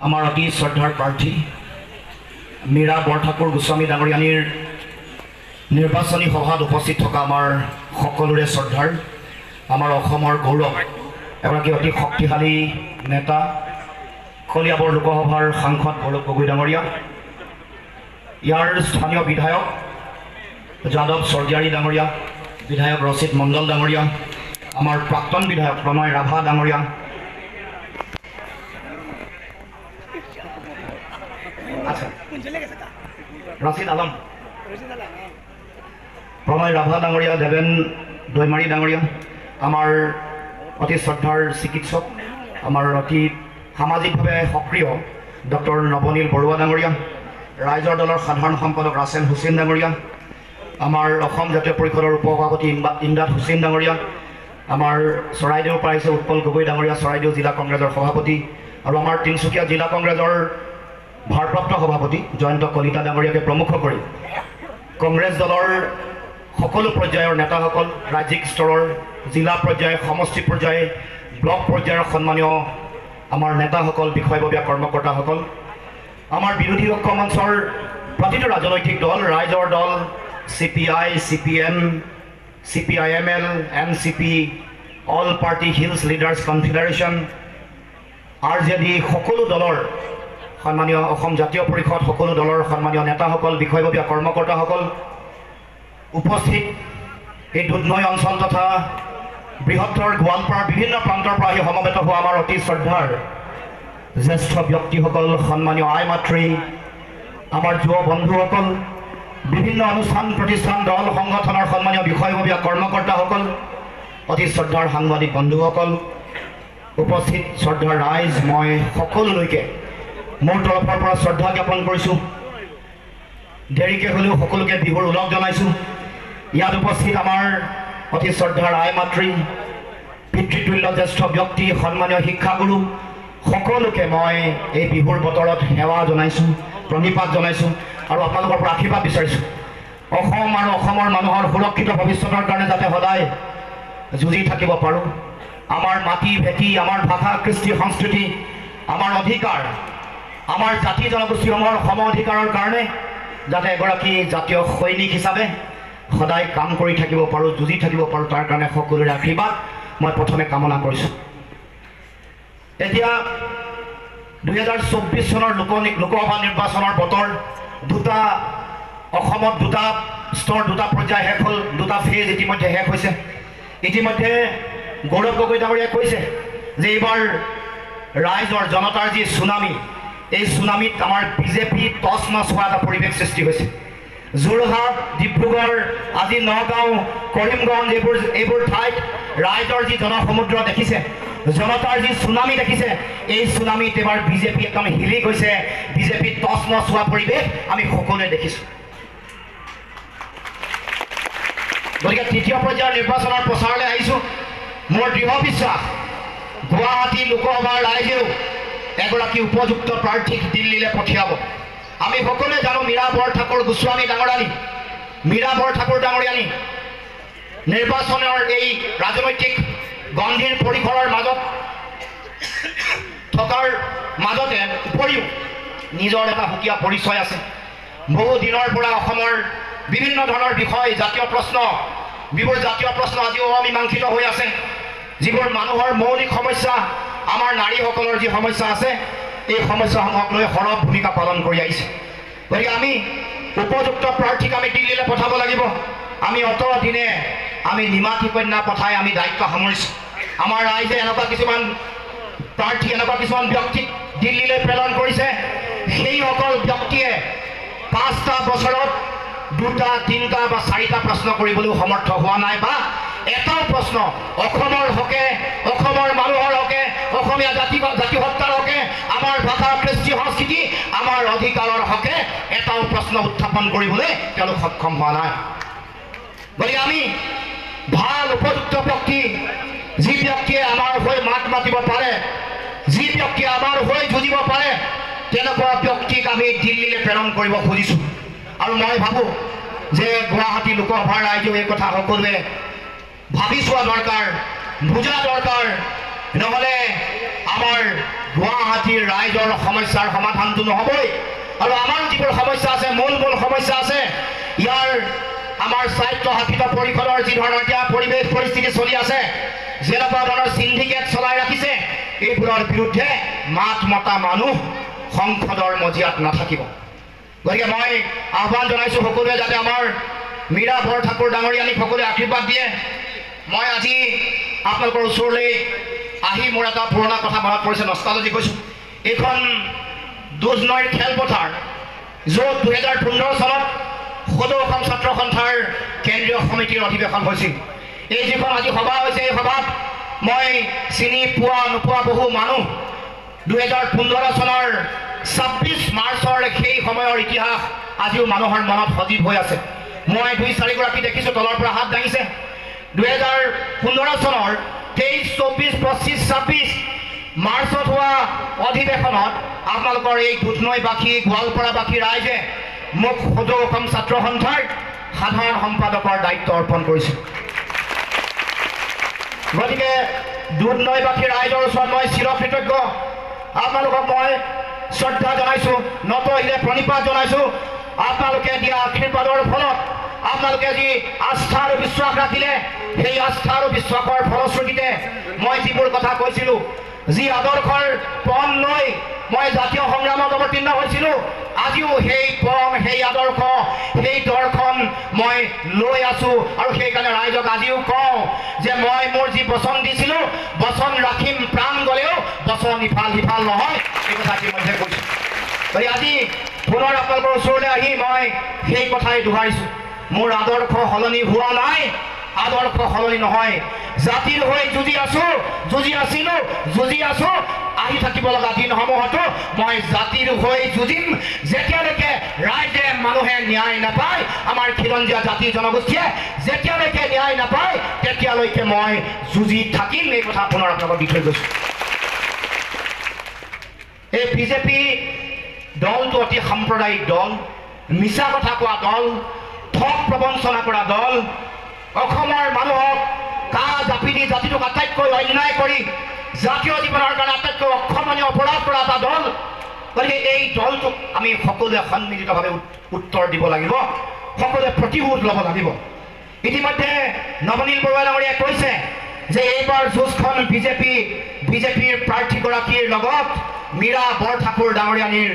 আমাৰ অতি শ্ৰদ্ধাৰ প্ৰাৰ্থী মীৰা বৰঠাকুৰ গোস্বামী ডাঙৰীয়ানীৰ নিৰ্বাচনী সভাত উপস্থিত থকা আমাৰ সকলোৰে শ্ৰদ্ধাৰ আমাৰ অসমৰ গৌৰৱ এগৰাকী অতি শক্তিশালী নেতা কলিয়াবৰ লোকসভাৰ সাংসদ গৌৰৱ গগৈ ডাঙৰীয়া, ইয়াৰ স্থানীয় বিধায়ক যাদৱ স্বৰ্গীয়াৰী ডাঙৰীয়া, বিধায়ক ৰচিদ মণ্ডল ডাঙৰীয়া, আমাৰ প্ৰাক্তন বিধায়ক প্ৰণয় ৰাভা ডাঙৰীয়া, ৰচিদ আলম, প্ৰণয় ৰাভা ডাঙৰীয়া, দেৱেন দৈমাৰী ডাঙৰীয়া, আমাৰ অতি শ্ৰদ্ধাৰ চিকিৎসক, আমাৰ অতি সামাজিকভাৱে সক্ৰিয় ডক্টৰ নৱনীল বৰুৱা ডাঙৰীয়া, ৰাইজৰ দলৰ সাধাৰণ সম্পাদক ৰাছেল হুছেইন ডাঙৰীয়া, আমাৰ অসম জাতীয় পৰিষদৰ উপসভাপতি ইমদাদ হুছেইন ডাঙৰীয়া, আমাৰ চৰাইদেউৰ পৰা আহিছে উৎপল গগৈ ডাঙৰীয়া, চৰাইদেউ জিলা কংগ্ৰেছৰ সভাপতি, আৰু আমাৰ তিনিচুকীয়া জিলা কংগ্ৰেছৰ ভাৰপ্ৰাপ্ত সভাপতি জয়ন্ত কলিতা ডাঙৰীয়াকে প্ৰমুখ কৰি কংগ্ৰেছ দলৰ সকলো পৰ্যায়ৰ নেতাসকল, ৰাজ্যিক স্তৰৰ, জিলা পৰ্যায়, সমষ্টি পৰ্যায়, ব্লক পৰ্যায়ৰ সন্মানীয় আমাৰ নেতাসকল, বিষয়ববীয়া কৰ্মকৰ্তাসকল, আমাৰ বিৰোধী ঐক্য মঞ্চৰ প্ৰতিটো ৰাজনৈতিক দল, ৰাইজৰ দল, CPI, CPM, CPIML, NCP, all party hills leaders confederation, RJD, সকলো দলৰ সন্মানীয় অসম জাতীয় পৰিষদ, সকলো দলৰ সন্মানীয় নেতাসকল, বিষয়ববীয়া কৰ্মকৰ্তাসকল উপস্থিত, এই দুধনৈ অঞ্চল তথা বৃহত্তৰ গোৱালপাৰাৰ বিভিন্ন প্ৰান্তৰ পৰা আহি সমবেত হোৱা আমাৰ অতি শ্ৰদ্ধাৰ জ্যেষ্ঠ ব্যক্তিসকল, সন্মানীয় আই মাতৃ, আমাৰ যুৱ বন্ধুসকল, বিভিন্ন অনুষ্ঠান প্ৰতিষ্ঠান দল সংগঠনৰ সন্মানীয় বিষয়ববীয়া কৰ্মকৰ্তাসকল, অতি শ্ৰদ্ধাৰ সাংবাদিক বন্ধুসকল, উপস্থিত শ্ৰদ্ধাৰ ৰাইজ, মই সকলোলৈকে মোৰ তৰফৰ পৰা শ্ৰদ্ধা জ্ঞাপন কৰিছোঁ। দেৰিকৈ হ'লেও সকলোকে বিহুৰ ওলগ জনাইছোঁ। ইয়াত উপস্থিত আমাৰ অতি শ্ৰদ্ধাৰ আই মাতৃ, পিতৃতুল্য জ্যেষ্ঠ ব্যক্তি, সন্মানীয় শিক্ষাগুৰু সকলোকে মই এই বিহুৰ বতৰত সেৱা জনাইছোঁ, প্ৰণিপাত জনাইছোঁ আৰু আপোনালোকৰ পৰা আশীৰ্বাদ বিচাৰিছোঁ। অসম আৰু অসমৰ মানুহৰ সুৰক্ষিত ভৱিষ্যতৰ কাৰণে যাতে সদায় যুঁজি থাকিব পাৰোঁ। আমাৰ মাটি ভেটি, আমাৰ ভাষা কৃষ্টি সংস্কৃতি, আমাৰ অধিকাৰ, আমাৰ জাতি জনগোষ্ঠীসমূহৰ সম অধিকাৰৰ কাৰণে যাতে এগৰাকী জাতীয় সৈনিক হিচাপে সদায় কাম কৰি থাকিব পাৰোঁ, যুঁজি থাকিব পাৰোঁ, তাৰ কাৰণে সকলোৰে আশীৰ্বাদ মই প্ৰথমে কামনা কৰিছোঁ। এতিয়া 2024 চনৰ লোকসভা নিৰ্বাচনৰ বতৰ, অসমত দুটা স্তৰ, দুটা পৰ্যায় শেষ হ'ল, দুটা ফেজ ইতিমধ্যে শেষ হৈছে। ইতিমধ্যে গৌৰৱ গগৈ ডাঙৰীয়াই কৈছে যে এইবাৰ ৰাইজৰ জনতাৰ যি চুনামী, এই চুনামীত আমাৰ BJP টচ নচ হোৱা এটা পৰিৱেশ সৃষ্টি হৈছে। যোৰহাট, ডিব্ৰুগড়, আজি নগাঁও, কৰিমগঞ্জ, এইবোৰ ঠাইত ৰাইজৰ যি জনসমুদ্ৰ দেখিছে, জনতাৰ যি চুনামী দেখিছে, এই চুনামীত এবাৰ BJP একদম হিলি গৈছে। BJP টচ নচ হোৱা পৰিৱেশ আমি সকলোৱে দেখিছোঁ। গতিকে তৃতীয় পৰ্যায়ৰ নিৰ্বাচনৰ প্ৰচাৰলৈ আহিছোঁ। মোৰ দৃঢ় বিশ্বাস গুৱাহাটী লোকসভাৰ ৰাইজেও এগৰাকী উপযুক্ত প্ৰাৰ্থীক দিল্লীলৈ পঠিয়াব। আমি সকলোৱে জানো মীৰা বৰঠাকুৰ গোস্বামী ডাঙৰীয়ানী, মীৰা বৰঠাকুৰ ডাঙৰীয়ানী নিৰ্বাচনৰ এই ৰাজনৈতিক গণ্ডিৰ পৰিসৰৰ মাজত থকাৰ মাজতে উপৰিও নিজৰ এটা সুকীয়া পৰিচয় আছে। বহু দিনৰ পৰা অসমৰ বিভিন্ন ধৰণৰ বিষয়, জাতীয় প্ৰশ্ন, যিবোৰ জাতীয় প্ৰশ্ন আজিও অমীমাংসিত হৈ আছে, যিবোৰ মানুহৰ মৌলিক সমস্যা, আমাৰ নাৰীসকলৰ যি সমস্যা আছে, এই সমস্যাসমূহক লৈ সৰব ভূমিকা পালন কৰি আহিছে। গতিকে আমি উপযুক্ত প্ৰাৰ্থীক আমি দিল্লীলৈ পঠাব লাগিব। আমি অত দিনে আমি নিমাতী কন্যা পঠাই আমি দায়িত্ব সামৰিছোঁ। আমাৰ ৰাইজে এনেকুৱা কিছুমান প্ৰাৰ্থী, এনেকুৱা কিছুমান ব্যক্তিক দিল্লীলৈ প্ৰেৰণ কৰিছে, সেইসকল ব্যক্তিয়ে 5টা বছৰত 2টা, 3টা বা 4টা প্ৰশ্ন কৰিবলৈও সমৰ্থ হোৱা নাই, বা এটাও প্ৰশ্ন অসমৰ হকে, অসমৰ মানুহৰ হকে, অসমীয়া জাতি সত্তাৰ হকে, আমাৰ ভাষা কৃষ্টি সংস্কৃতি, আমাৰ অধিকাৰৰ হকে এটাও প্ৰশ্ন উত্থাপন কৰিবলৈ তেওঁলোক সক্ষম হোৱা নাই। গতিকে আমি ভাল উপযুক্ত ব্যক্তি, যি ব্যক্তিয়ে আমাৰ হৈ মাত মাতিব পাৰে, যি ব্যক্তিয়ে আমাৰ হৈ যুঁজিব পাৰে, তেনেকুৱা ব্যক্তিক আমি দিল্লীলৈ প্ৰেৰণ কৰিব খুজিছোঁ। আৰু মই ভাবোঁ যে গুৱাহাটী লোকসভাৰ ৰাইজেও এই কথা সকলোৱে ভাবি চোৱা দৰকাৰ, বুজা দৰকাৰ। নহ'লে আমাৰ গুৱাহাটীৰ ৰাইজৰ সমস্যাৰ সমাধানটো নহ'বই। আৰু আমাৰ যিবোৰ সমস্যা আছে, মূল সমস্যা আছে, ইয়াৰ আমাৰ স্বায়ত্তশাসিত পৰিষদৰ যি ধৰণৰ এতিয়া পৰিৱেশ পৰিস্থিতি চলি আছে, যেনেকুৱা ধৰণৰ সিন্ডিকেট চলাই ৰাখিছে, এইবোৰৰ বিৰুদ্ধে মাত মতা মানুহ সংসদৰ মজিয়াত নাথাকিব। গতিকে মই আহ্বান জনাইছোঁ সকলোৱে যাতে আমাৰ মীৰা বৰঠাকুৰ ডাঙৰীয়ানীক সকলোৱে আশীৰ্বাদ দিয়ে। মই আজি আপোনালোকৰ ওচৰলৈ আহি মোৰ এটা পুৰণা কথা মনত পৰিছে, নষ্টালজি কৈছোঁ। এইখন দুধনৈৰ খেলপথাৰ, য'ত 2015 চনত সদৌ অসম ছাত্ৰ সন্থাৰ কেন্দ্ৰীয় সমিতিৰ অধিৱেশন হৈছিল। এই যিখন আজি সভা হৈছে, এই সভাত মই চিনি পোৱা নোপোৱা বহু মানুহ 2015 চনৰ 26 মাৰ্চৰ সেই সময়ৰ ইতিহাস আজিও মানুহৰ মনত সজীৱ হৈ আছে। মই 2-4গৰাকী দেখিছোঁ তলৰ পৰা হাত দাঙিছে। 2015 চনৰ 23, 24, 25, 26 মাৰ্চত হোৱা অধিৱেশনত আপোনালোকৰ এই দুধনৈবাসী, গোৱালপাৰাবাসী ৰাইজে মোক সদৌ অসম ছাত্ৰ সন্থাৰ সাধাৰণ সম্পাদকৰ দায়িত্ব অৰ্পণ কৰিছিল। গতিকে দুধনৈবাসী ৰাইজৰ ওচৰত মই চিৰকৃতজ্ঞ। আপোনালোকক মই শ্ৰদ্ধা জনাইছোঁ, নত শিৰে প্ৰণিপাত জনাইছোঁ। আপোনালোকে দিয়া আশীৰ্বাদৰ ফলত, আপোনালোকে যি আস্থা আৰু বিশ্বাস ৰাখিলে, সেই আস্থা আৰু বিশ্বাসৰ ফলশ্ৰুতিতে মই যিবোৰ কথা কৈছিলোঁ, যি আদৰ্শৰ পণ লৈ মই জাতীয় সংগ্ৰামত অৱতীৰ্ণ হৈছিলোঁ, আজিও সেই পণ, সেই আদৰ্শ, সেই দৰ্শন মই লৈ আছোঁ। আৰু সেইকাৰণে ৰাইজক আজিও কওঁ যে মই মোৰ যি বচন দিছিলোঁ, বচন ৰাখিম, প্ৰাণ গ'লেও বচন ইফাল সিফাল নহয়, এই কথা ইতিমধ্যে কৈছোঁ। গতিকে আজি পুনৰ আপোনালোকৰ ওচৰলৈ আহি মই সেই কথাই দোহাৰিছোঁ, মোৰ আদৰ্শ সলনি হোৱা নাই, আদৰ্শ সলনি নহয়। জাতিৰ হৈ যুঁজি আছোঁ, যুঁজি আছিলোঁ, যুঁজি আছোঁ। আহি থাকিব লগা দিনসমূহতো মই জাতিৰ হৈ যুঁজিম, যেতিয়ালৈকে ৰাইজে, মানুহে ন্যায় নাপায়, আমাৰ খিলঞ্জীয়া জাতি জনগোষ্ঠীয়ে যেতিয়ালৈকে ন্যায় নাপায়, তেতিয়ালৈকে মই যুঁজি থাকিম। এই কথা পুনৰ আপোনালোকক দি থৈ গৈছোঁ। এই বিজেপি দলটো অতি সাম্প্ৰদায়িক দল, মিছা কথা কোৱা দল, ঠগ প্ৰবঞ্চনা কৰা দল, অসমৰ মানুহক কাহ জাপি দি জাতিটোক আটাইতকৈ অন্যায় কৰি জাতীয় জীৱনৰ কাৰণে আটাইতকৈ অক্ষমনীয় অপৰাধ কৰা এটা দল। গতিকে এই দলটোক আমি সকলোৱে সন্মিলিতভাৱে উত্তৰ দিব লাগিব, সকলোৱে প্ৰতিশোধ ল'ব লাগিব। ইতিমধ্যে নৱনীল বৰুৱা ডাঙৰীয়াই কৈছে যে এইবাৰ যুঁজখন বিজেপিৰ প্ৰাৰ্থীগৰাকীৰ লগত মীৰা বৰঠাকুৰ ডাঙৰীয়ানীৰ